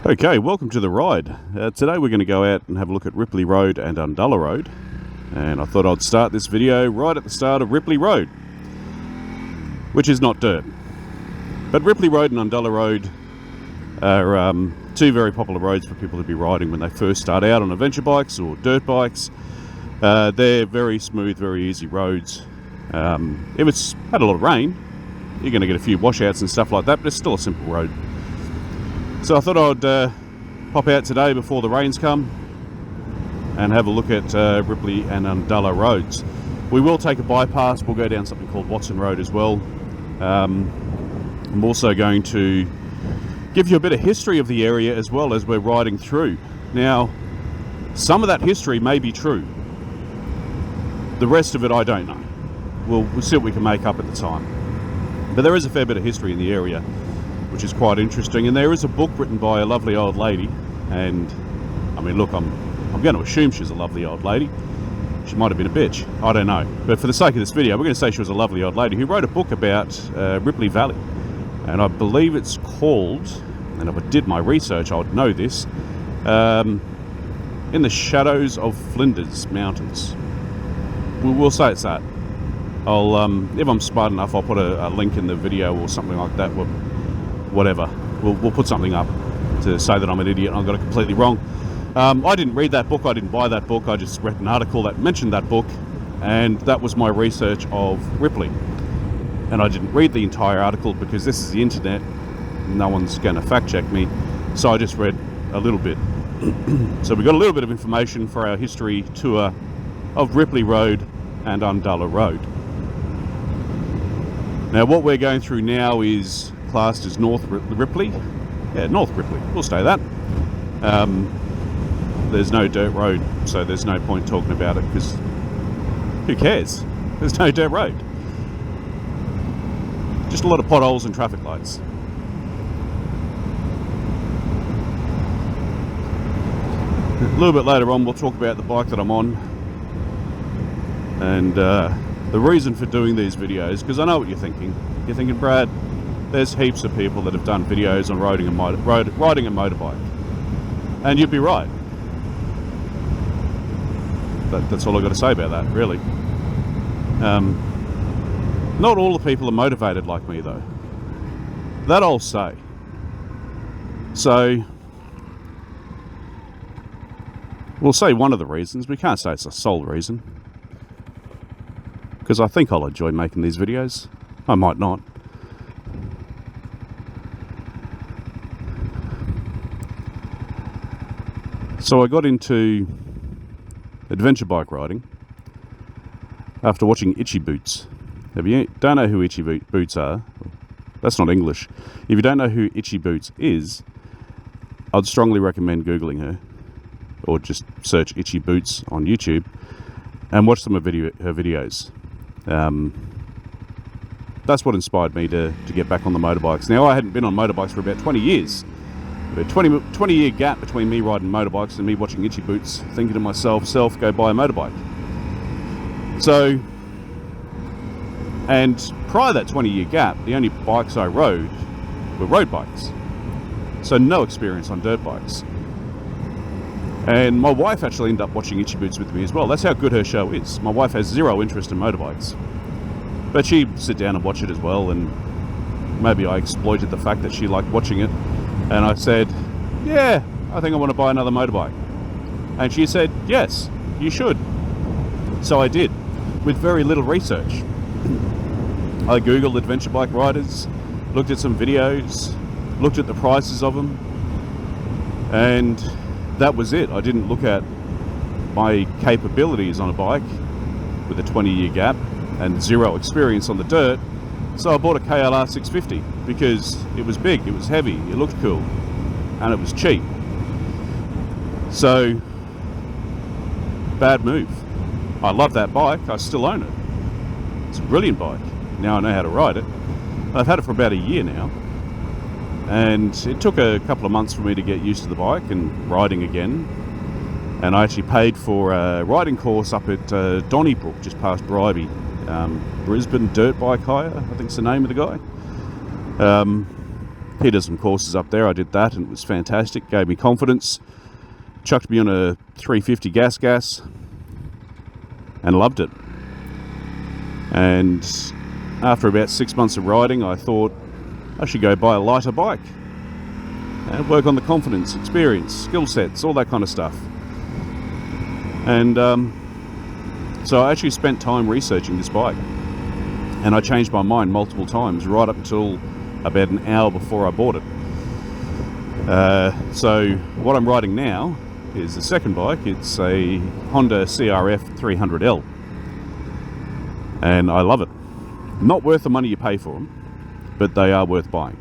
Okay, welcome to the ride. Today we're going to go out and have a look at Ripley Road and Undala Road, and I thought I'd start this video right at the start of Ripley Road, which is not dirt. But Ripley Road and Undala Road are two very popular roads for people to be riding when they first start out on adventure bikes or dirt bikes. They're very smooth, very easy roads. If it's had a lot of rain, you're going to get a few washouts and stuff like that, but it's still a simple road. So I thought I'd pop out today before the rains come and have a look at Ripley and Undullah roads. We will take a bypass. We'll go down something called Watson Road as well. I'm also going to give you a bit of history of the area as well as we're riding through. Now, some of that history may be true. The rest of it I don't know. We'll see what we can make up at the time. But there is a fair bit of history in the area, which is quite interesting, and there is a book written by a lovely old lady, and I mean, look, I'm going to assume she's a lovely old lady. She might have been a bitch, I don't know, but for the sake of this video we're going to say she was a lovely old lady who wrote a book about Ripley Valley, and I believe it's called, and if I did my research I would know this, In the Shadows of Flinders Mountains. We'll say it's that. I'll if I'm smart enough I'll put a link in the video or something like that. Whatever, we'll put something up to say that I'm an idiot and I got it completely wrong. I didn't read that book, I didn't buy that book, I just read an article that mentioned that book, and that was my research of Ripley. And I didn't read the entire article because this is the internet, no one's going to fact check me, so I just read a little bit. So we got a little bit of information for our history tour of Ripley Road and Undullah Road. Now what we're going through now is classed as North Ripley. Yeah, North Ripley, we'll say that. There's no dirt road, so there's no point talking about it because who cares? There's no dirt road. Just a lot of potholes and traffic lights. A little bit later on we'll talk about the bike that I'm on and the reason for doing these videos, because I know what you're thinking. You're thinking, Brad, there's heaps of people that have done videos on riding a motorbike, and you'd be right. That's all I've got to say about that, really. Not all the people are motivated like me, though. That I'll say. So we'll say one of the reasons. We can't say it's the sole reason, because I think I'll enjoy making these videos. I might not. So I got into adventure bike riding after watching Itchy Boots. Don't know who Itchy Boots are? That's not English. If you don't know who Itchy Boots is, I'd strongly recommend Googling her, or just search Itchy Boots on YouTube and watch some of her videos. That's what inspired me to get back on the motorbikes. Now, I hadn't been on motorbikes for about 20 years. A 20-year gap between me riding motorbikes and me watching Itchy Boots, thinking to myself, go buy a motorbike. So, and prior to that 20-year gap, the only bikes I rode were road bikes. So no experience on dirt bikes. And my wife actually ended up watching Itchy Boots with me as well. That's how good her show is. My wife has zero interest in motorbikes, but she'd sit down and watch it as well, and maybe I exploited the fact that she liked watching it. And I said, yeah, I think I want to buy another motorbike. And she said, yes, you should. So I did, with very little research. I googled adventure bike riders, looked at some videos, looked at the prices of them, and that was it. I didn't look at my capabilities on a bike with a 20-year gap and zero experience on the dirt. So I bought a KLR 650 because it was big, it was heavy, it looked cool, and it was cheap. So, bad move. I love that bike, I still own it. It's a brilliant bike. Now I know how to ride it. I've had it for about a year now, and it took a couple of months for me to get used to the bike and riding again. And I actually paid for a riding course up at Donnybrook, just past Bribey. Brisbane Dirt Bike Hire, I think is the name of the guy. He does some courses up there. I did that and it was fantastic. Gave me confidence. Chucked me on a 350 gas and loved it. And after about 6 months of riding, I thought I should go buy a lighter bike and work on the confidence, experience, skill sets, all that kind of stuff. And so I actually spent time researching this bike, and I changed my mind multiple times right up until about an hour before I bought it. So what I'm riding now is the second bike. It's a Honda CRF 300L, and I love it. Not worth the money you pay for them, but they are worth buying.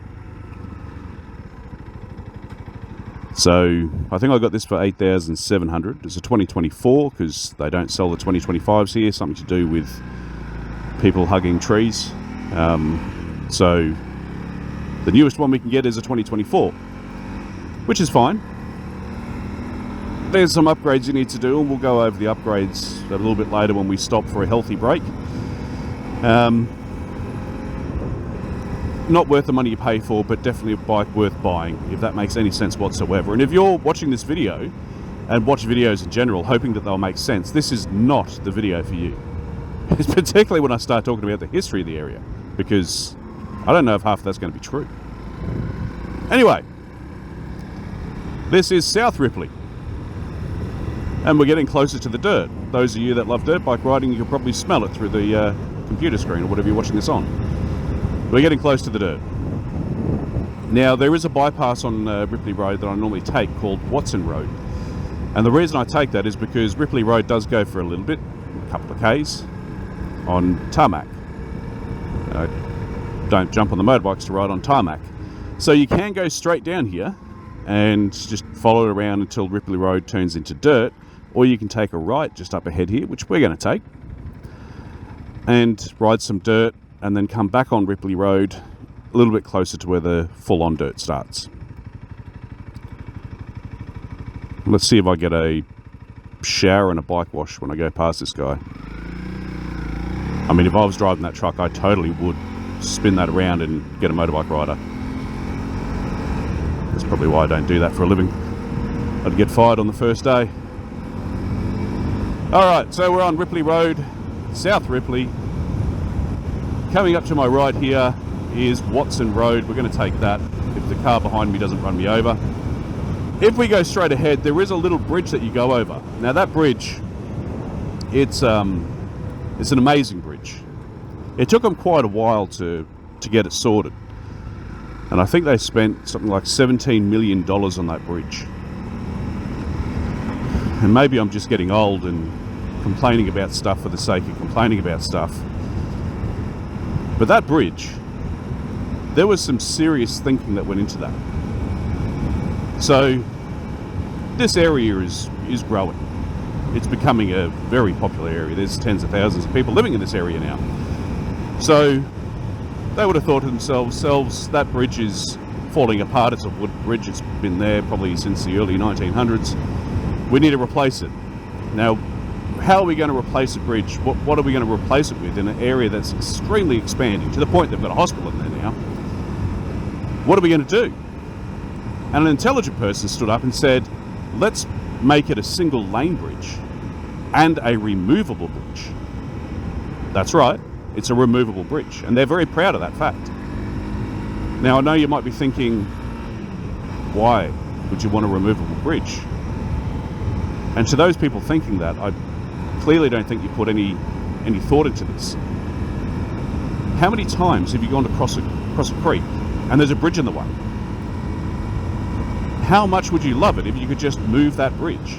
So I think I got this for $8,700. It's a 2024 because they don't sell the 2025s here. Something to do with people hugging trees. So the newest one we can get is a 2024, which is fine. There's some upgrades you need to do, and we'll go over the upgrades a little bit later when we stop for a healthy break. Not worth the money you pay for, but definitely a bike worth buying, if that makes any sense whatsoever. And if you're watching this video and watch videos in general hoping that they'll make sense, this is not the video for you. It's particularly when I start talking about the history of the area, because I don't know if half of that's going to be true. Anyway, this is South Ripley, and we're getting closer to the dirt. Those of you that love dirt bike riding, you can probably smell it through the computer screen or whatever you're watching this on. We're getting close to the dirt. Now, there is a bypass on Ripley Road that I normally take called Watson Road. And the reason I take that is because Ripley Road does go for a little bit, a couple of Ks, on tarmac. Don't jump on the motorbikes to ride on tarmac. So you can go straight down here and just follow it around until Ripley Road turns into dirt, or you can take a right just up ahead here, which we're going to take, and ride some dirt, and then come back on Ripley Road a little bit closer to where the full-on dirt starts. Let's see if I get a shower and a bike wash when I go past this guy. I mean, if I was driving that truck, I totally would spin that around and get a motorbike rider. That's probably why I don't do that for a living. I'd get fired on the first day. Alright, so we're on Ripley Road, South Ripley. Coming up to my right here is Watson Road. We're going to take that if the car behind me doesn't run me over. If we go straight ahead, there is a little bridge that you go over. Now that bridge, it's an amazing bridge. It took them quite a while to get it sorted. And I think they spent something like $17 million on that bridge. And maybe I'm just getting old and complaining about stuff for the sake of complaining about stuff. But that bridge, there was some serious thinking that went into that. So this area is growing. It's becoming a very popular area. There's tens of thousands of people living in this area now. So they would have thought to themselves, that bridge is falling apart. It's a wood bridge. It's been there probably since the early 1900s. We need to replace it. Now, how are we going to replace a bridge? What are we going to replace it with in an area that's extremely expanding, to the point they've got a hospital in there now? What are we going to do? And an intelligent person stood up and said, let's make it a single lane bridge and a removable bridge. That's right, it's a removable bridge, and they're very proud of that fact. Now, I know you might be thinking, why would you want a removable bridge? And to those people thinking that, I clearly don't think you put any thought into this. How many times have you gone to cross a creek and there's a bridge in the way? How much would you love it if you could just move that bridge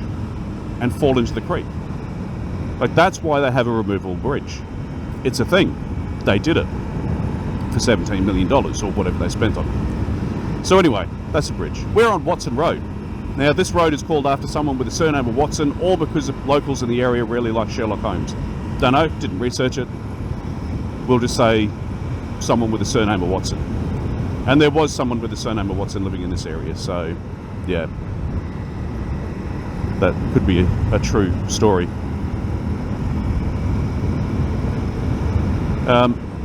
and fall into the creek? Like, that's why they have a removable bridge. It's a thing. They did it for $17 million or whatever they spent on it. So anyway, that's the bridge. We're on Watson Road. Now, this road is called after someone with the surname of Watson, or because the locals in the area really like Sherlock Holmes. Don't know, didn't research it. We'll just say someone with the surname of Watson. And there was someone with the surname of Watson living in this area, so yeah, that could be a true story.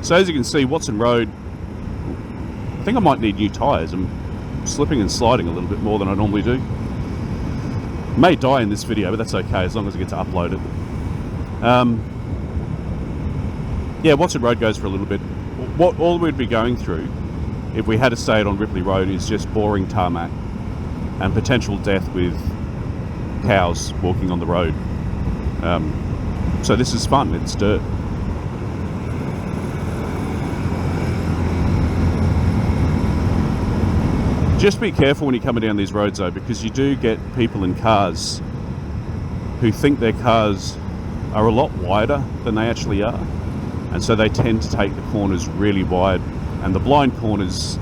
So as you can see, Watson Road, I think I might need new tyres. I'm slipping and sliding a little bit more than I normally do. May die in this video, but that's okay as long as I get to upload it. Yeah, Watson Road goes for a little bit. What all we'd be going through if we had stayed on Ripley Road is just boring tarmac and potential death with cows walking on the road. So this is fun, it's dirt. Just be careful when you're coming down these roads though, because you do get people in cars who think their cars are a lot wider than they actually are. And so they tend to take the corners really wide, and the blind corners,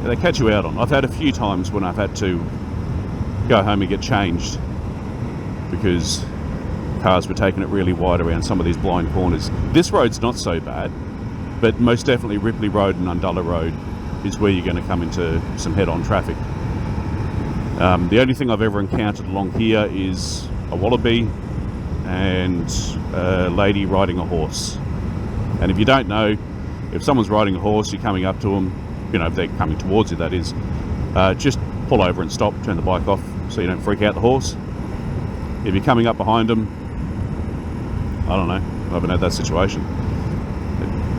they catch you out on. I've had a few times when I've had to go home and get changed because cars were taking it really wide around some of these blind corners. This road's not so bad, but most definitely Ripley Road and Undala Road is where you're going to come into some head-on traffic. The only thing I've ever encountered along here is a wallaby and a lady riding a horse. And if you don't know, if someone's riding a horse, you're coming up to them, you know, if they're coming towards you, that is, just pull over and stop, turn the bike off so you don't freak out the horse. If you're coming up behind them, I don't know, I haven't had that situation.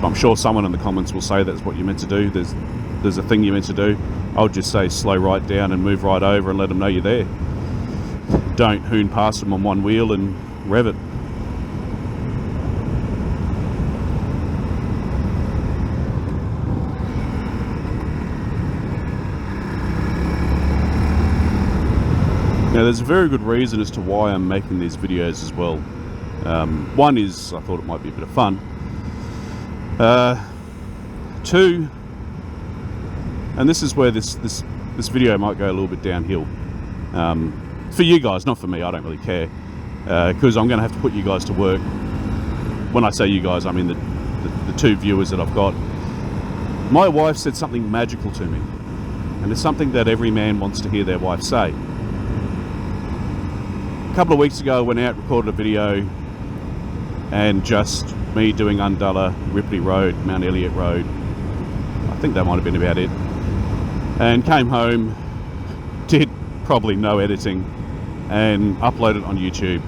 I'm sure someone in the comments will say that's what you're meant to do. There's a thing you're meant to do. I'll just say slow right down and move right over and let them know you're there. Don't hoon past them on one wheel and rev it. Now there's a very good reason as to why I'm making these videos as well. One is I thought it might be a bit of fun. Two, and this is where this video might go a little bit downhill. For you guys, not for me, I don't really care. Because I'm going to have to put you guys to work. When I say you guys, I mean the two viewers that I've got. My wife said something magical to me. And it's something that every man wants to hear their wife say. A couple of weeks ago I went out, recorded a video, and just me doing Undala, Ripley Road, Mount Elliott Road. I think that might have been about it. And came home, did probably no editing, and uploaded it on YouTube.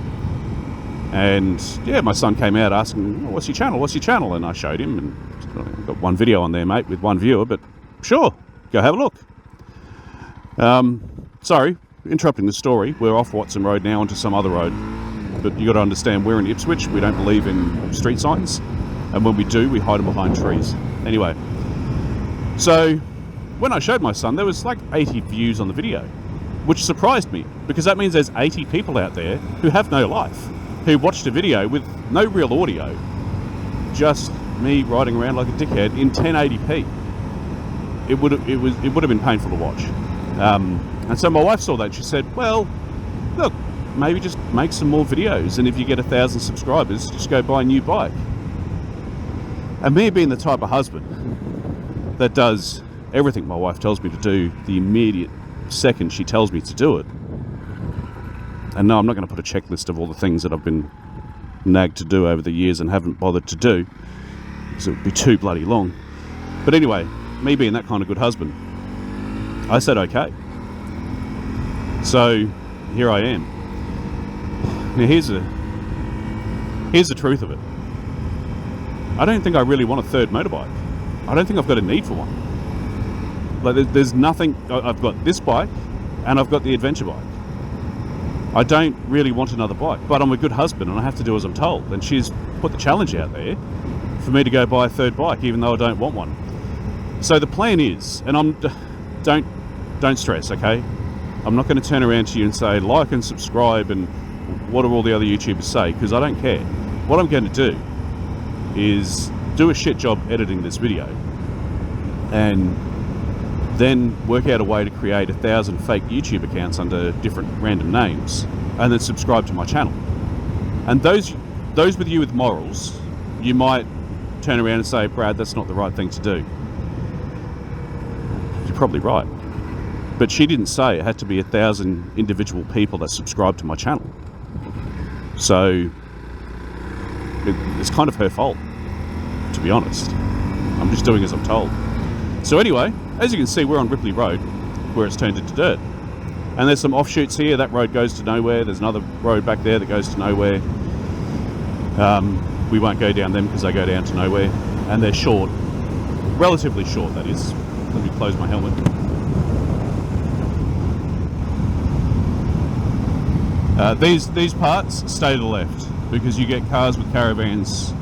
And yeah, my son came out asking, what's your channel? And I showed him, and I've got one video on there, mate, with one viewer, but sure, go have a look. Sorry, interrupting the story. We're off Watson Road now onto some other road. But you got to understand, we're in Ipswich. We don't believe in street signs. And when we do, we hide them behind trees. Anyway, so when I showed my son, there was like 80 views on the video, which surprised me, because that means there's 80 people out there who have no life, who watched a video with no real audio, just me riding around like a dickhead in 1080p. It would have been painful to watch. And so my wife saw that. She said, well, look, maybe just make some more videos, and if you get 1,000 subscribers, just go buy a new bike. And me being the type of husband that does everything my wife tells me to do the immediate second she tells me to do it. And no, I'm not going to put a checklist of all the things that I've been nagged to do over the years and haven't bothered to do, because it would be too bloody long. But anyway, me being that kind of good husband, I said okay. So here I am. Now here's the truth of it. I don't think I really want a third motorbike. I don't think I've got a need for one. Like there's nothing. I've got this bike and I've got the adventure bike. I don't really want another bike, but I'm a good husband and I have to do as I'm told. And she's put the challenge out there for me to go buy a third bike, even though I don't want one. So the plan is, and don't stress, okay? I'm not going to turn around to you and say like and subscribe and what do all the other YouTubers say, because I don't care. What I'm going to do is do a shit job editing this video and then work out a way to create 1,000 fake YouTube accounts under different random names and then subscribe to my channel. And those with you with morals, you might turn around and say, Brad, that's not the right thing to do. You're probably right. But she didn't say it had to be 1,000 individual people that subscribe to my channel. So it's kind of her fault, to be honest. I'm just doing as I'm told. So anyway, as you can see, we're on Ripley Road, where it's turned into dirt. And there's some offshoots here. That road goes to nowhere. There's another road back there that goes to nowhere. We won't go down them because they go down to nowhere. And they're short. Relatively short, that is. Let me close my helmet. These parts stay to the left because you get cars with caravans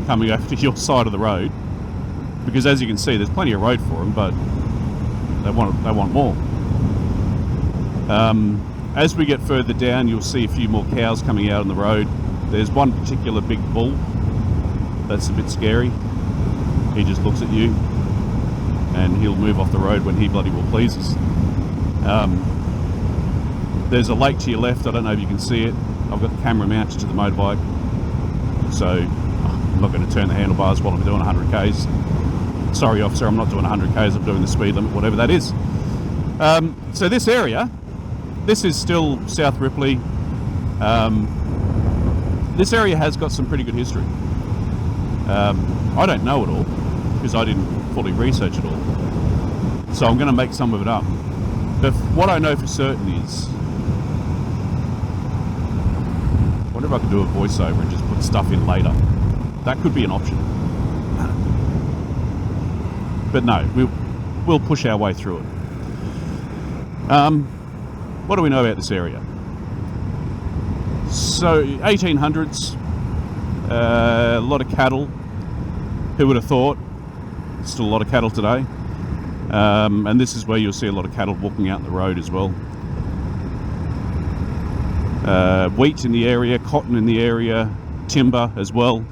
coming over to your side of the road. Because as you can see, there's plenty of road for them, but they want more. As we get further down, you'll see a few more cows coming out on the road. There's one particular big bull that's a bit scary. He just looks at you and he'll move off the road when he bloody well pleases. There's a lake to your left. I don't know if you can see it. I've got the camera mounted to the motorbike, so I'm not going to turn the handlebars while I'm doing 100 k's. Sorry officer, I'm not doing 100 k's, I'm doing the speed limit, whatever that is. So this area, this is still South Ripley. This area has got some pretty good history. I don't know it all because I didn't fully research it all, so I'm going to make some of it up. But what I know for certain is, I wonder if I could do a voiceover and just put stuff in later. That could be an option. But no, we'll push our way through it. What do we know about this area? So 1800s, a lot of cattle. Who would have thought? Still a lot of cattle today. And this is where you'll see a lot of cattle walking out in the road as well. Wheat in the area, cotton in the area, timber as well,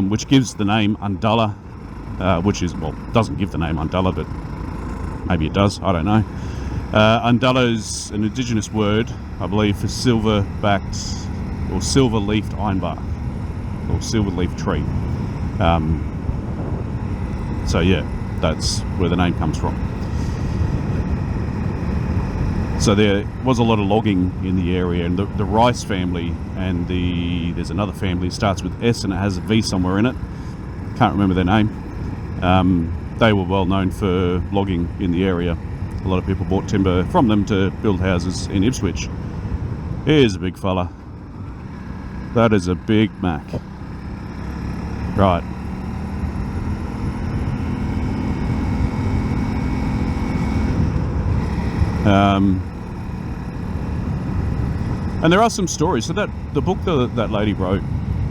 which gives the name Undala, which is, well, doesn't give the name Undala, but maybe it does, I don't know. Undala is an indigenous word, I believe, for silver-backed or silver-leafed ironbark or silver-leaf tree. So yeah, that's where the name comes from. So there was a lot of logging in the area, and the Rice family, and there's another family, it starts with S and it has a V somewhere in it. Can't remember their name. They were well known for logging in the area. A lot of people bought timber from them to build houses in Ipswich. Here's a big fella. That is a Big Mac. Right. And there are some stories. So the book that lady wrote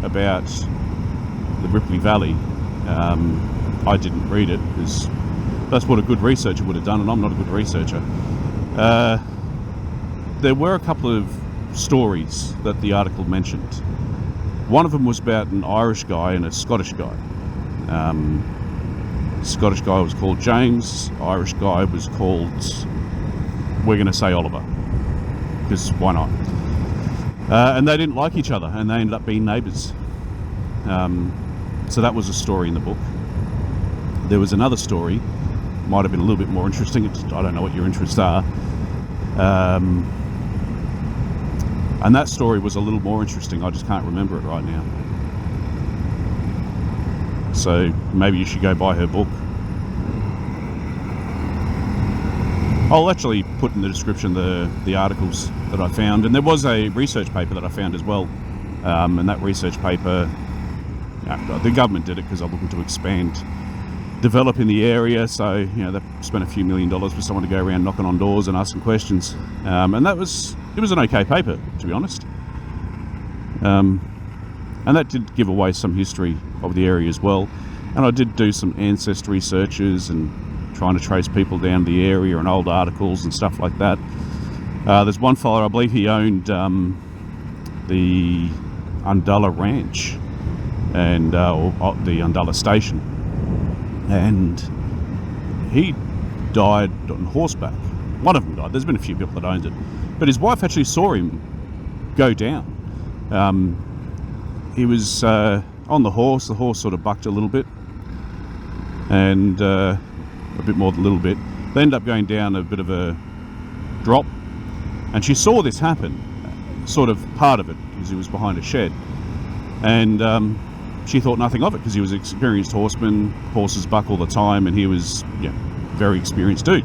about the Ripley Valley, I didn't read it because that's what a good researcher would have done, and I'm not a good researcher. There were a couple of stories that the article mentioned. One of them was about an Irish guy and a Scottish guy. Scottish guy was called James. Irish guy was called, we're going to say Oliver, because why not? And they didn't like each other, and they ended up being neighbours. So that was a story in the book. There was another story, might have been a little bit more interesting. I don't know what your interests are. And that story was a little more interesting. I just can't remember it right now. So maybe you should go buy her book. I'll actually put in the description the articles that I found, and there was a research paper that I found as well, and that research paper, the government did it because they're looking to develop in the area, so they spent a few $1 million for someone to go around knocking on doors and asking questions, and it was an okay paper, to be honest, and that did give away some history of the area as well. And I did do some ancestry searches and trying to trace people down the area and old articles and stuff like that. There's one fellow, I believe he owned the Undala Ranch and or the Undala Station, and he died on horseback. One of them died. There's been a few people that owned it, but his wife actually saw him go down. He was on the horse. The horse sort of bucked a little bit, and a bit more than a little bit. They ended up going down a bit of a drop, and she saw this happen, sort of part of it, because he was behind a shed, and she thought nothing of it because he was an experienced horseman. Horses buck all the time, and he was very experienced dude.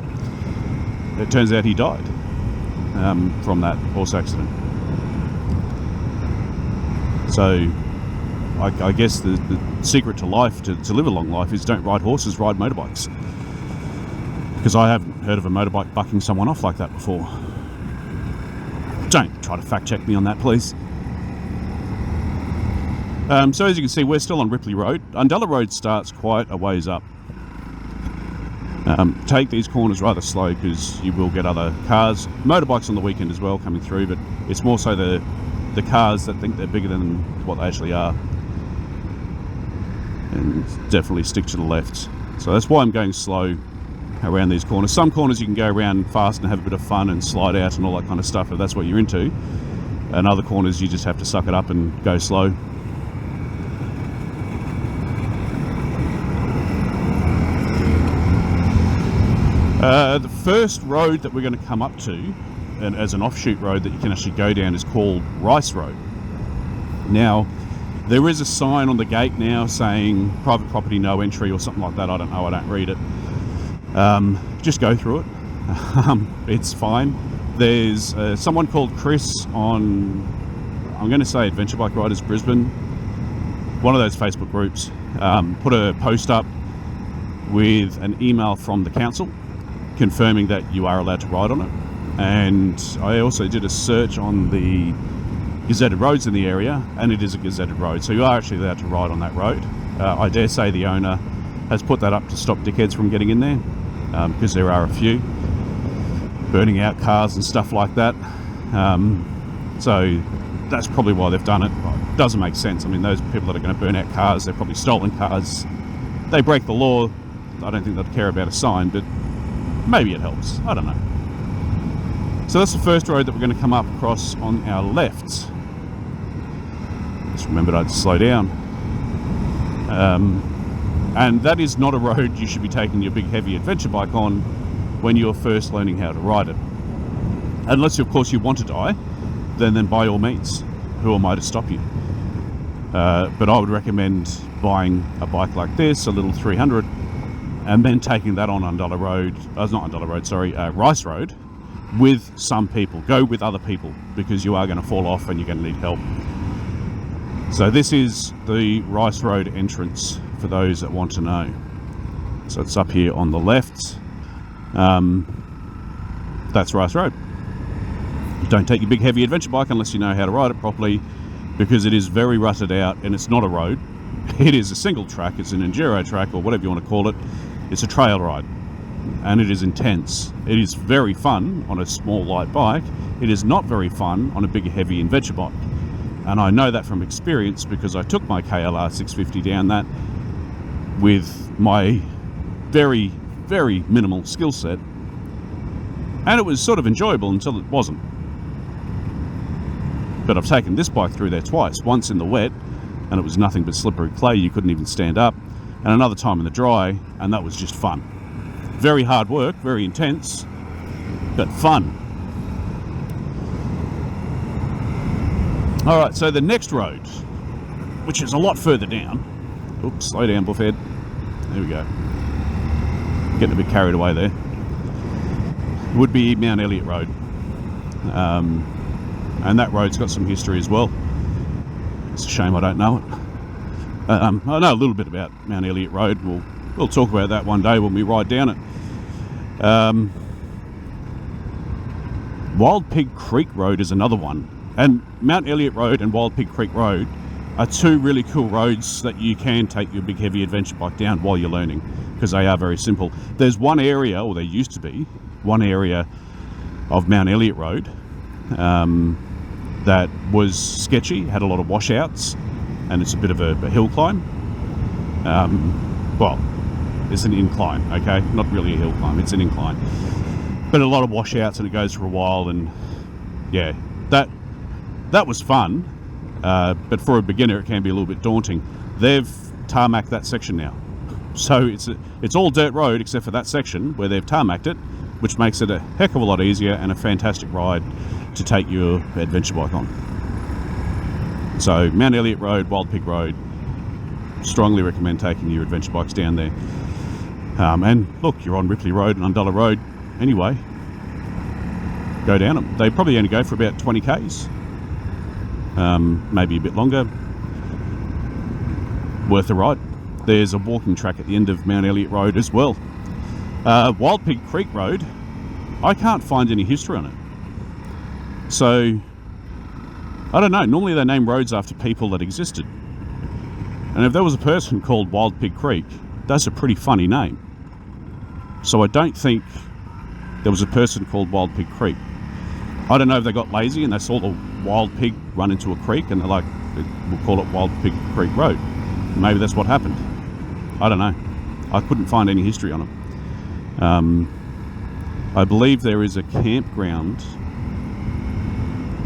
It turns out he died from that horse accident. So I guess the secret to life, to live a long life, is don't ride horses, ride motorbikes. Because I haven't heard of a motorbike bucking someone off like that before. Don't try to fact check me on that, please. So as you can see, we're still on Ripley Road. Undala Road starts quite a ways up. Take these corners rather slow because you will get other cars, motorbikes on the weekend as well coming through, but it's more so the cars that think they're bigger than what they actually are. And definitely stick to the left. So that's why I'm going slow around these corners. Some corners you can go around fast and have a bit of fun and slide out and all that kind of stuff if that's what you're into. And other corners you just have to suck it up and go slow. The first road that we're going to come up to, and as an offshoot road that you can actually go down, is called Rice Road. Now, there is a sign on the gate now saying private property, no entry, or something like that. I don't know, I don't read it. Just go through it. It's fine. There's someone called Chris on, I'm going to say Adventure Bike Riders Brisbane, one of those Facebook groups, put a post up with an email from the council confirming that you are allowed to ride on it. And I also did a search on the gazetted roads in the area, and it is a gazetted road, so you are actually allowed to ride on that road. I dare say the owner has put that up to stop dickheads from getting in there, because there are a few burning out cars and stuff like that. So that's probably why they've done it. It doesn't make sense. I mean, those people that are going to burn out cars, they're probably stolen cars. They break the law. I don't think they'd care about a sign, but maybe it helps. I don't know. So that's the first road that we're going to come up across on our left. Just remembered I'd slow down. And that is not a road you should be taking your big heavy adventure bike on when you're first learning how to ride it. Unless, of course, you want to die, then by all means, who am I to stop you? But I would recommend buying a bike like this, a little 300, and then taking that on Undala Road, not Undala Road, sorry, Rice Road, with some people. Go with other people, because you are going to fall off and you're going to need help. So this is the Rice Road entrance for those that want to know. So it's up here on the left. That's Rice Road. Don't take your big heavy adventure bike unless you know how to ride it properly, because it is very rutted out and it's not a road. It is a single track, it's an enduro track, or whatever you want to call it. It's a trail ride, and it is intense. It is very fun on a small light bike. It is not very fun on a big heavy adventure bike, and I know that from experience because I took my KLR 650 down that with my very, very minimal skill set, and it was sort of enjoyable until it wasn't. But I've taken this bike through there twice, once in the wet and it was nothing but slippery clay, you couldn't even stand up, and another time in the dry, and that was just fun. Very hard work, very intense, but fun. Alright, so the next road, which is a lot further down, oops, slow down, buffhead, there we go, getting a bit carried away there, would be Mount Elliott Road. And that road's got some history as well. It's a shame I don't know it. I know a little bit about Mount Elliott Road. We'll talk about that one day when we ride down it. Wild Pig Creek Road is another one. And Mount Elliott Road and Wild Pig Creek Road are two really cool roads that you can take your big heavy adventure bike down while you're learning, because they are very simple. There's one area, or there used to be, one area of Mount Elliott Road that was sketchy, had a lot of washouts, and it's a bit of a hill climb. Well, it's an incline, okay? Not really a hill climb, it's an incline. But a lot of washouts, and it goes for a while, and yeah, that was fun, but for a beginner it can be a little bit daunting. They've tarmacked that section now. So it's all dirt road except for that section where they've tarmacked it, which makes it a heck of a lot easier and a fantastic ride to take your adventure bike on. So Mount Elliott Road, Wild Pig Road, strongly recommend taking your adventure bikes down there. And look, you're on Ripley Road and Undala Road anyway. Go down them. They probably only go for about 20 k's, maybe a bit longer. Worth a ride. There's a walking track at the end of Mount Elliott Road as well. Wild Pig Creek Road, I can't find any history on it. So, I don't know. Normally they name roads after people that existed. And if there was a person called Wild Pig Creek, that's a pretty funny name. So I don't think there was a person called Wild Pig Creek. I don't know if they got lazy and they saw the wild pig run into a creek and they're like, we'll call it Wild Pig Creek Road. Maybe that's what happened. I don't know. I couldn't find any history on it. I believe there is a campground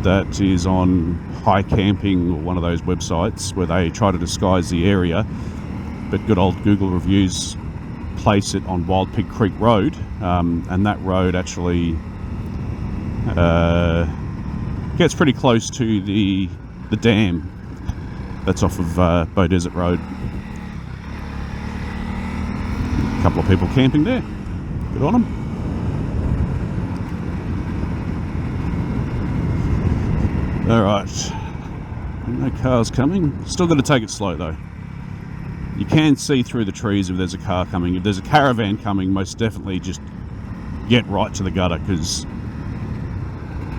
that is on High Camping or one of those websites where they try to disguise the area, but good old Google reviews place it on Wild Pig Creek Road, and that road actually gets pretty close to the dam that's off of Bow Desert Road. A couple of people camping there. Good on them. Alright, no cars coming. Still got to take it slow though. You can see through the trees if there's a car coming. If there's a caravan coming, most definitely just get right to the gutter, because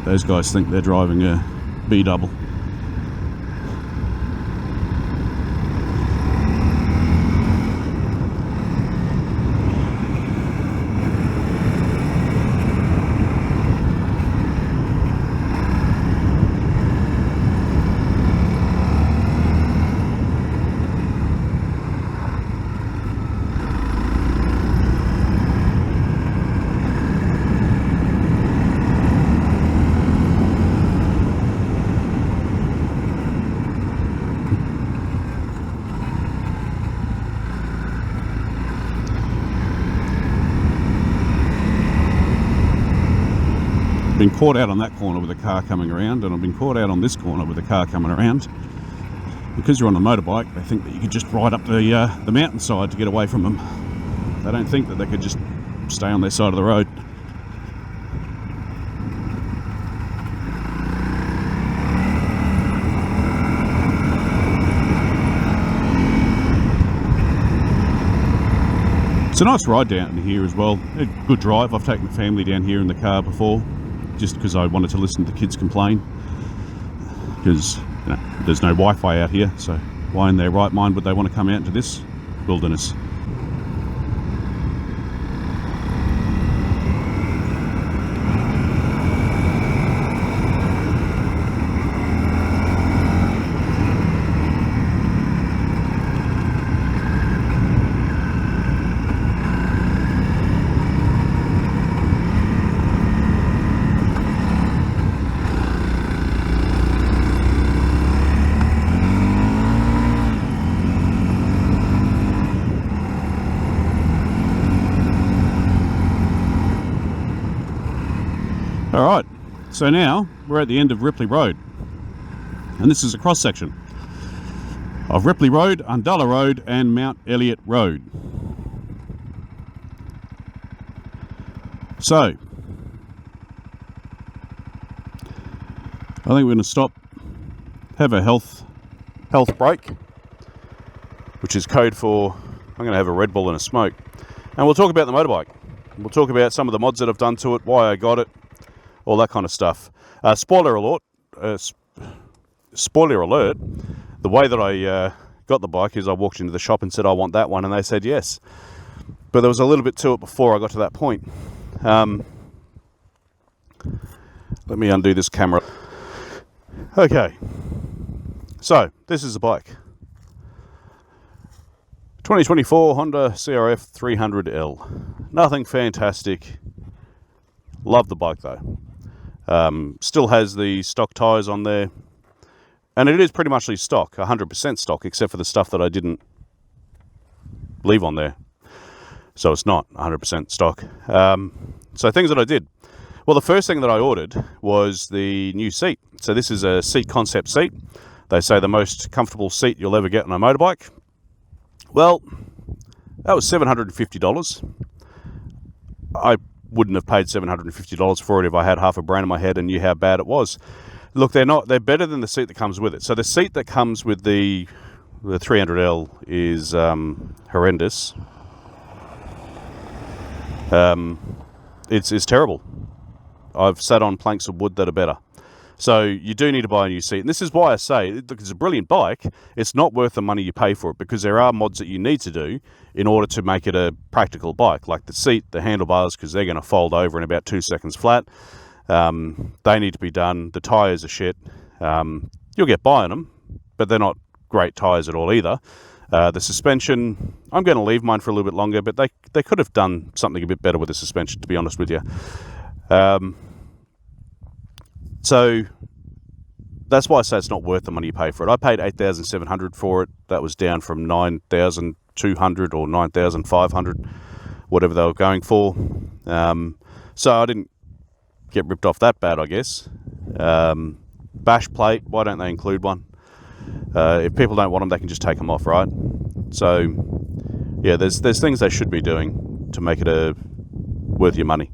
those guys think they're driving a B-double. Been caught out on that corner with a car coming around, and I've been caught out on this corner with a car coming around. Because you're on a motorbike, they think that you could just ride up the mountainside to get away from them. They don't think that they could just stay on their side of the road. It's a nice ride down here as well. A good drive. I've taken the family down here in the car before, just because I wanted to listen to the kids complain, because there's no Wi-Fi out here, so why in their right mind would they want to come out into this wilderness? Alright, so now we're at the end of Ripley Road, and this is a cross section of Ripley Road, Undala Road and Mount Elliott Road. So, I think we're going to stop, have a health break, which is code for I'm going to have a Red Bull and a smoke, and we'll talk about the motorbike. We'll talk about some of the mods that I've done to it, why I got it, all that kind of stuff. Spoiler alert, the way that I got the bike is I walked into the shop and said I want that one, and they said yes. But there was a little bit to it before I got to that point. Let me undo this camera. Okay, so this is the bike. 2024 Honda CRF 300L. Nothing fantastic. Love the bike though. Still has the stock tyres on there, and it is pretty much stock, 100% stock, except for the stuff that I didn't leave on there, so it's not 100% stock. So things that I did, well, the first thing that I ordered was the new seat. So this is a seat concept seat. They say the most comfortable seat you'll ever get on a motorbike. Well, That was $750. I wouldn't have paid $750 for it if I had half a brain in my head and knew how bad it was. Look, they're better than the seat that comes with it. So the seat that comes with the 300L is horrendous. It's terrible. I've sat on planks of wood that are better. So you do need to buy a new seat. And this is why I say, look, it's a brilliant bike. It's not worth the money you pay for it, because there are mods that you need to do in order to make it a practical bike, like the seat, the handlebars, because they're going to fold over in about 2 seconds flat. They need to be done. The tyres are shit. You'll get by on them, but they're not great tyres at all either. The suspension, I'm going to leave mine for a little bit longer, but they could have done something a bit better with the suspension, to be honest with you. So that's why I say it's not worth the money you pay for it. I paid $8,700 for it. That was down from $9,200 or $9,500, whatever they were going for. So I didn't get ripped off that bad, I guess. Bash plate, why don't they include one? If people don't want them, they can just take them off, right? So yeah, there's things they should be doing to make it worth your money.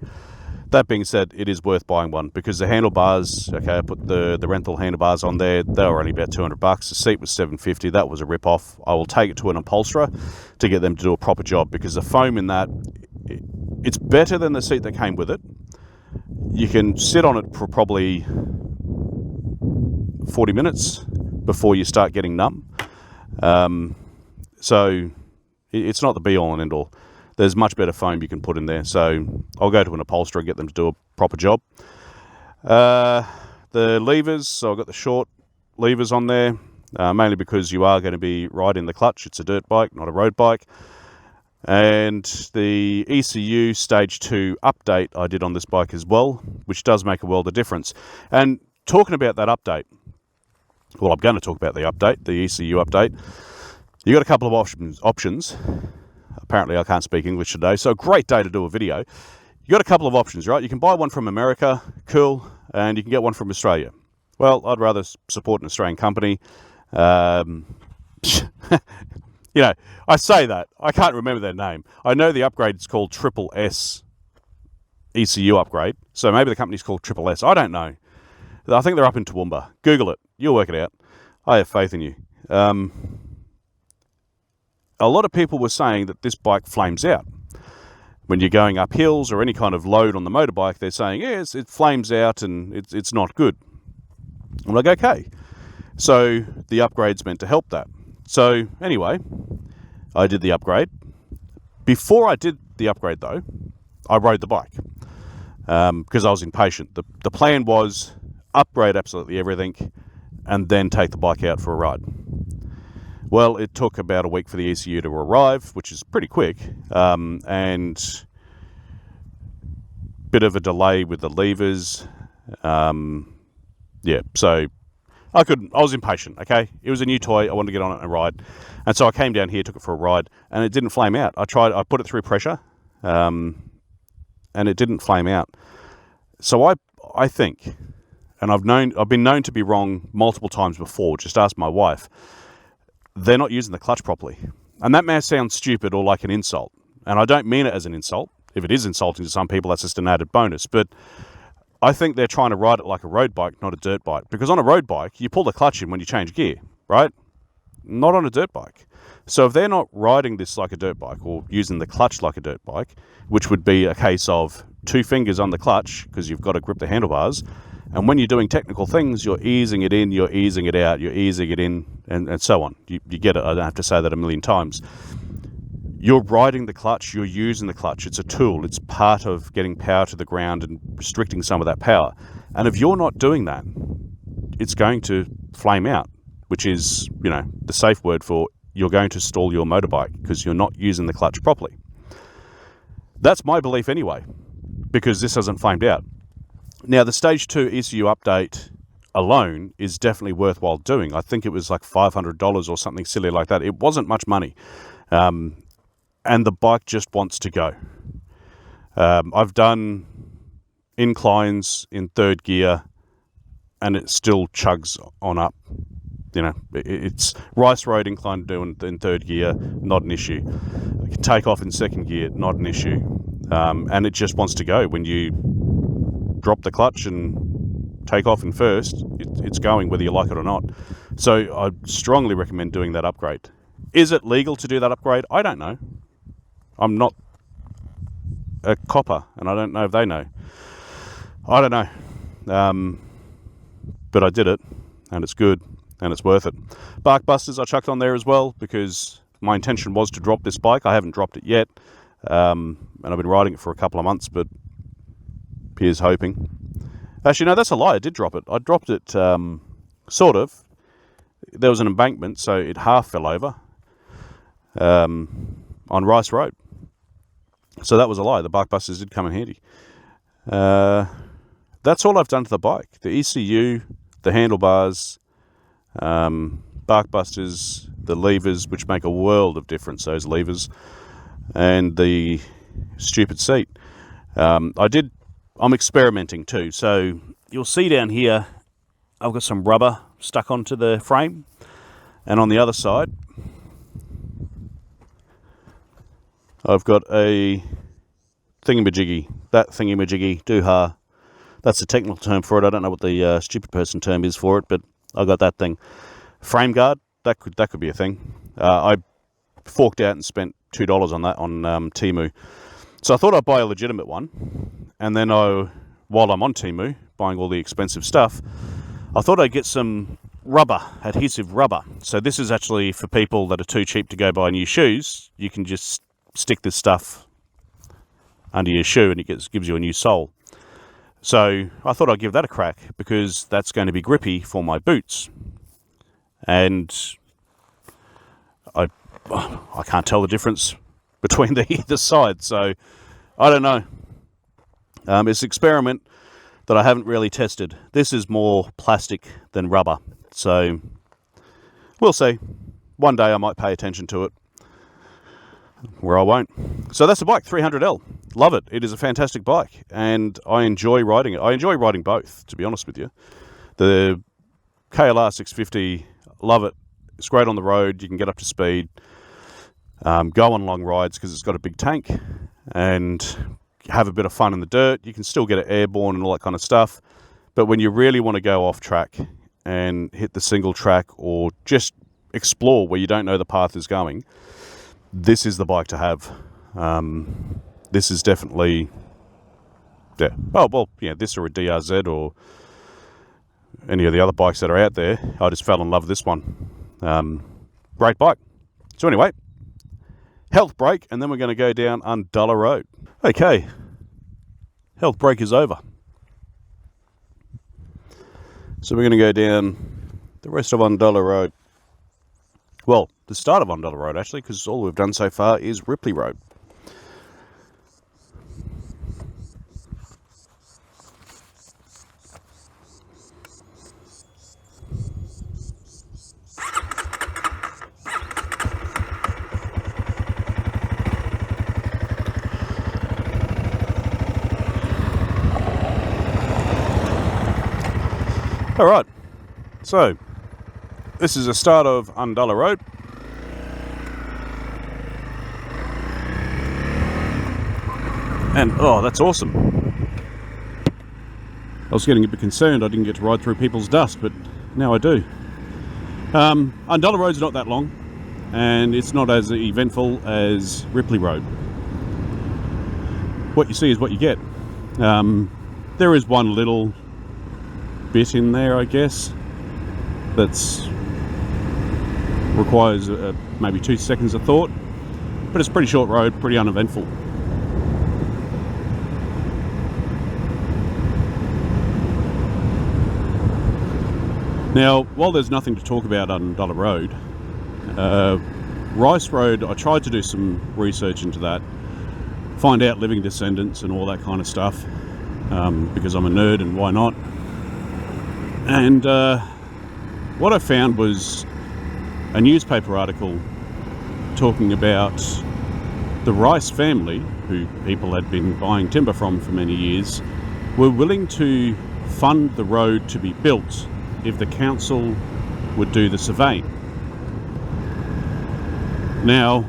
That being said, it is worth buying one, because the handlebars, okay, I put the rental handlebars on there. They were only about $200. The seat was $750. That was a rip-off. I will take it to an upholsterer to get them to do a proper job, because the foam in that, it's better than the seat that came with it. You can sit on it for probably 40 minutes before you start getting numb. So it's not the be-all and end-all. There's much better foam you can put in there. So I'll go to an upholsterer and get them to do a proper job. The levers, so I've got the short levers on there, mainly because you are going to be riding the clutch. It's a dirt bike, not a road bike. And the ECU Stage 2 update I did on this bike as well, which does make a world of difference. And talking about that update, well, I'm going to talk about the update, the ECU update. You got a couple of options. Apparently I can't speak English today, so great day to do a video. You got a couple of options, right? You can buy one from America, cool, and you can get one from Australia. Well, I'd rather support an Australian company. You know, I say that. I can't remember their name. I know the upgrade is called Triple S ECU upgrade, so maybe the company's called Triple S. I don't know. I think they're up in Toowoomba. Google it. You'll work it out. I have faith in you. A lot of people were saying that this bike flames out. When you're going up hills or any kind of load on the motorbike, they're saying, yes, it flames out and it's not good. I'm like, okay. So the upgrade's meant to help that. So anyway, I did the upgrade. Before I did the upgrade, though, I rode the bike because I was impatient. The plan was upgrade absolutely everything and then take the bike out for a ride. Well, it took about a week for the ECU to arrive, which is pretty quick, and bit of a delay with the levers. Yeah, so I was impatient, okay? It was a new toy. I wanted to get on it and ride. And so I came down here, took it for a ride, and it didn't flame out. I put it through pressure, and it didn't flame out. So I think, and I've been known to be wrong multiple times before, just ask my wife, they're not using the clutch properly. And that may sound stupid or like an insult. And I don't mean it as an insult. If it is insulting to some people, that's just an added bonus. But I think they're trying to ride it like a road bike, not a dirt bike. Because on a road bike, you pull the clutch in when you change gear, right? Not on a dirt bike. So if they're not riding this like a dirt bike or using the clutch like a dirt bike, which would be a case of 2 fingers on the clutch because you've got to grip the handlebars, and when you're doing technical things, you're easing it in, you're easing it out, you're easing it in, and so on. You get it. I don't have to say that a million times. You're riding the clutch, you're using the clutch. It's a tool. It's part of getting power to the ground and restricting some of that power. And if you're not doing that, it's going to flame out, which is, the safe word for you're going to stall your motorbike because you're not using the clutch properly. That's my belief anyway, because this hasn't flamed out. Now, the Stage 2 ECU update alone is definitely worthwhile doing. I think it was like $500 or something silly like that. It wasn't much money. And the bike just wants to go. I've done inclines in third gear and it still chugs on up. you know, it's Rice Road incline to do in third gear, not an issue. You can take off in second gear, not an issue. And it just wants to go. When you drop the clutch and take off in first, it's going whether you like it or not. So I strongly recommend doing that upgrade. Is it legal to do that upgrade? I don't know. I'm not a copper, and I don't know if they know. I don't know. But I did it, and it's good, and it's worth it. Bark Busters I chucked on there as well, because my intention was to drop this bike. I haven't dropped it yet, and I've been riding it for a couple of months, but here's hoping. Actually, no, that's a lie. I did drop it. I dropped it, sort of. There was an embankment, so it half fell over on Rice Road. So that was a lie. The Bark Busters did come in handy. That's all I've done to the bike. The ECU, the handlebars, Bark Busters, the levers, which make a world of difference, those levers, and the stupid seat. I'm experimenting too. So you'll see down here, I've got some rubber stuck onto the frame, and on the other side, I've got a thingamajiggy. That thingamajiggy, dooha. That's the technical term for it. I don't know what the stupid person term is for it, but I got that thing. Frame guard, that could be a thing. I forked out and spent $2 on that on Temu. So I thought I'd buy a legitimate one, and then while I'm on Temu buying all the expensive stuff, I thought I'd get some rubber, adhesive rubber. So this is actually for people that are too cheap to go buy new shoes. You can just stick this stuff under your shoe, and it gives you a new sole. So I thought I'd give that a crack, because that's going to be grippy for my boots. And I can't tell the difference between the sides, so I don't know. It's an experiment that I haven't really tested. This is more plastic than rubber, so we'll see. One day I might pay attention to it, where I won't. So that's the bike, 300L. Love it. It is a fantastic bike, and I enjoy riding it. I enjoy riding both, to be honest with you. The KLR 650, love it. It's great on the road. You can get up to speed, go on long rides because it's got a big tank, and have a bit of fun in the dirt. You can still get it airborne and all that kind of stuff. But when you really want to go off track and hit the single track, or just explore where you don't know the path is going, this is the bike to have. This is definitely, yeah. Oh, well, yeah, this or a DRZ or any of the other bikes that are out there. I just fell in love with this one. Great bike. So anyway, health break, and then we're going to go down Undala Road. Okay, health break is over. So we're going to go down the rest of Undala Road. Well, the start of Undala Road, actually, because all we've done so far is Ripley Road. All right, so this is the start of Undala Road. And, oh, that's awesome. I was getting a bit concerned I didn't get to ride through people's dust, but now I do. Undala Road's not that long, and it's not as eventful as Ripley Road. What you see is what you get. There is one little bit in there, I guess, that's requires maybe 2 seconds of thought, but it's a pretty short road, pretty uneventful. Now, while there's nothing to talk about on Undala Road, Rice Road, I tried to do some research into that, find out living descendants and all that kind of stuff, because I'm a nerd and why not. And what I found was a newspaper article talking about the Rice family, who people had been buying timber from for many years, were willing to fund the road to be built if the council would do the surveying. Now,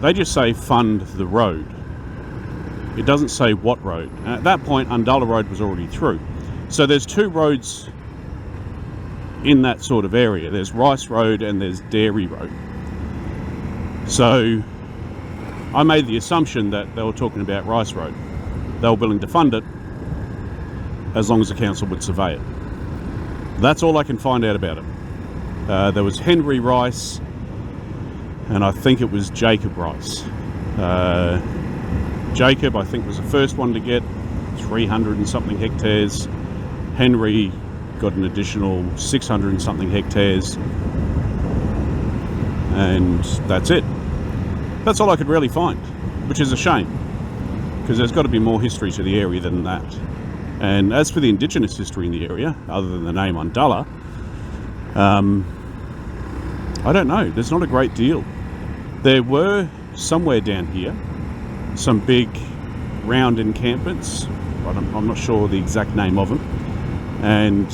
they just say fund the road. It doesn't say what road. And at that point, Undala Road was already through. So there's two roads in that sort of area. There's Rice Road and there's Dairy Road. So I made the assumption that they were talking about Rice Road. They were willing to fund it as long as the council would survey it. That's all I can find out about it. There was Henry Rice, and I think it was Jacob Rice. Jacob, I think, was the first one to get 300 and something hectares. Henry got an additional 600 and something hectares. And that's it. That's all I could really find, which is a shame, because there's got to be more history to the area than that. And as for the indigenous history in the area, other than the name Undala, I don't know. There's not a great deal. There were somewhere down here some big round encampments. I'm not sure the exact name of them. And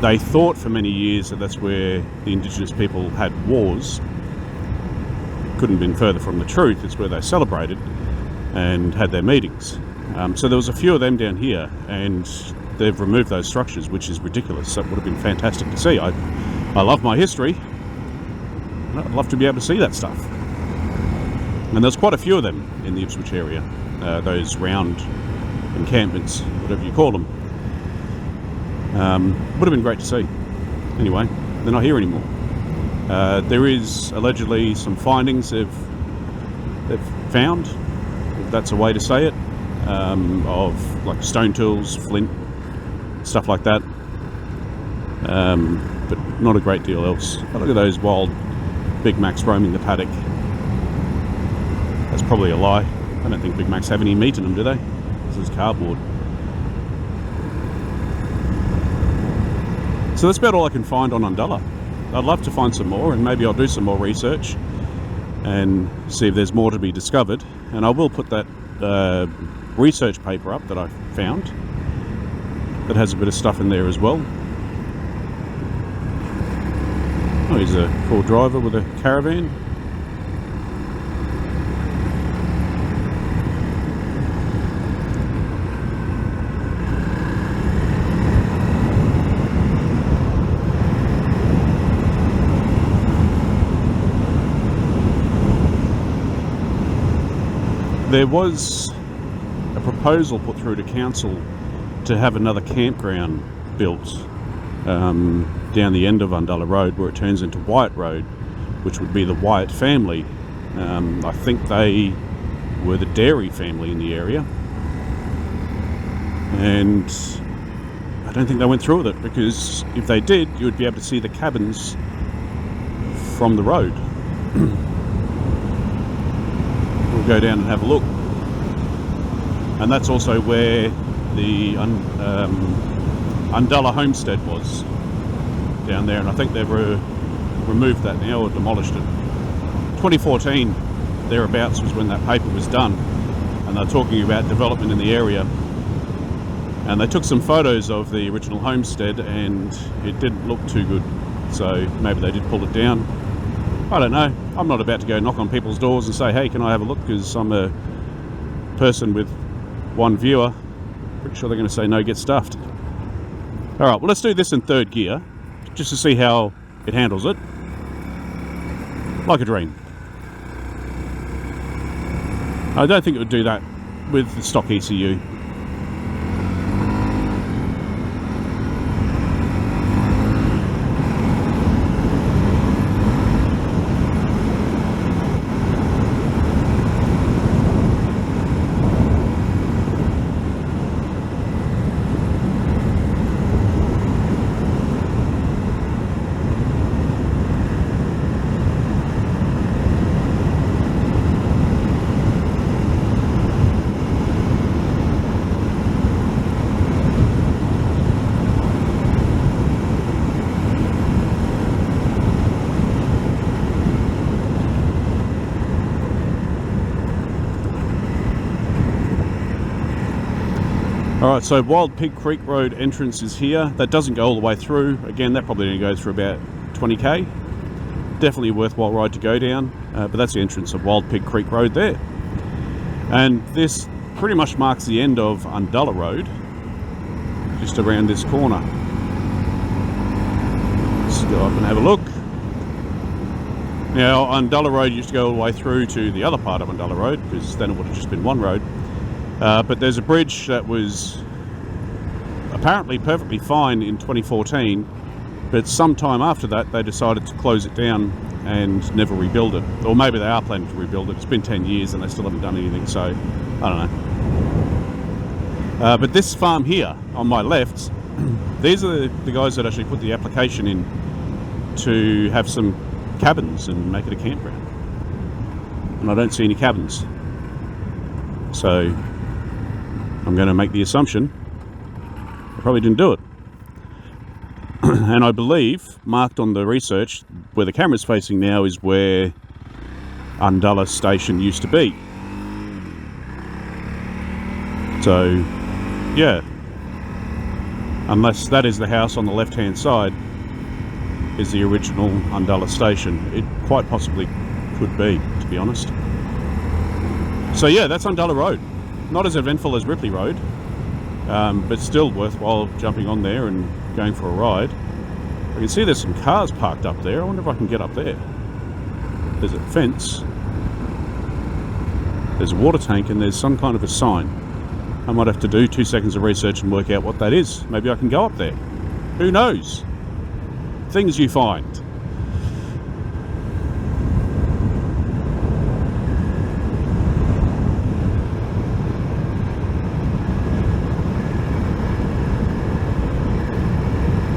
they thought for many years that that's where the indigenous people had wars. Couldn't have been further from the truth. It's where they celebrated and had their meetings. So there was a few of them down here, and they've removed those structures, which is ridiculous. That would have been fantastic to see. I love my history. I'd love to be able to see that stuff. And there's quite a few of them in the Ipswich area, those round encampments, whatever you call them. Would have been great to see. Anyway, they're not here anymore. There is allegedly some findings they've found, if that's a way to say it, of like stone tools, flint, stuff like that, but not a great deal else. But look at those wild Big Macs roaming the paddock. That's probably a lie. I don't think Big Macs have any meat in them, do they? This is cardboard. So that's about all I can find on Undala. I'd love to find some more, and maybe I'll do some more research and see if there's more to be discovered. And I will put that research paper up that I found that has a bit of stuff in there as well. Oh, here's a cool driver with a caravan. There was a proposal put through to council to have another campground built down the end of Undullah Road, where it turns into Wyatt Road, which would be the Wyatt family. I think they were the dairy family in the area, and I don't think they went through with it, because if they did, you would be able to see the cabins from the road. We'll go down and have a look. And that's also where the Undala homestead was, down there, and I think they've removed that now, or demolished it. 2014 thereabouts was when that paper was done, and they're talking about development in the area, and they took some photos of the original homestead and it didn't look too good, so maybe they did pull it down. I don't know. I'm not about to go knock on people's doors and say, hey, can I have a look, because I'm a person with one viewer. Pretty sure they're going to say no, get stuffed. Alright, well, let's do this in third gear just to see how it handles it. Like a dream. I don't think it would do that with the stock ECU. Alright, so Wild Pig Creek Road entrance is here. That doesn't go all the way through. Again, that probably only goes for about 20k. Definitely a worthwhile ride to go down, but that's the entrance of Wild Pig Creek Road there. And this pretty much marks the end of Undala Road, just around this corner. Let's go up and have a look. Now, Undala Road used to go all the way through to the other part of Undala Road, because then it would have just been one road. But there's a bridge that was apparently perfectly fine in 2014, but sometime after that they decided to close it down and never rebuild it. Or maybe they are planning to rebuild it. It's been 10 years and they still haven't done anything, so I don't know. But this farm here on my left, these are the guys that actually put the application in to have some cabins and make it a campground. And I don't see any cabins. So I'm going to make the assumption I probably didn't do it. And I believe, marked on the research, where the camera's facing now is where Undala Station used to be. So, yeah. Unless that is the house on the left-hand side, is the original Undala Station. It quite possibly could be, to be honest. So yeah, that's Undala Road. Not as eventful as Ripley Road, but still worthwhile jumping on there and going for a ride. I can see there's some cars parked up there. I wonder if I can get up there. There's a fence. There's a water tank and there's some kind of a sign. I might have to do 2 seconds of research and work out what that is. Maybe I can go up there. Who knows? Things you find.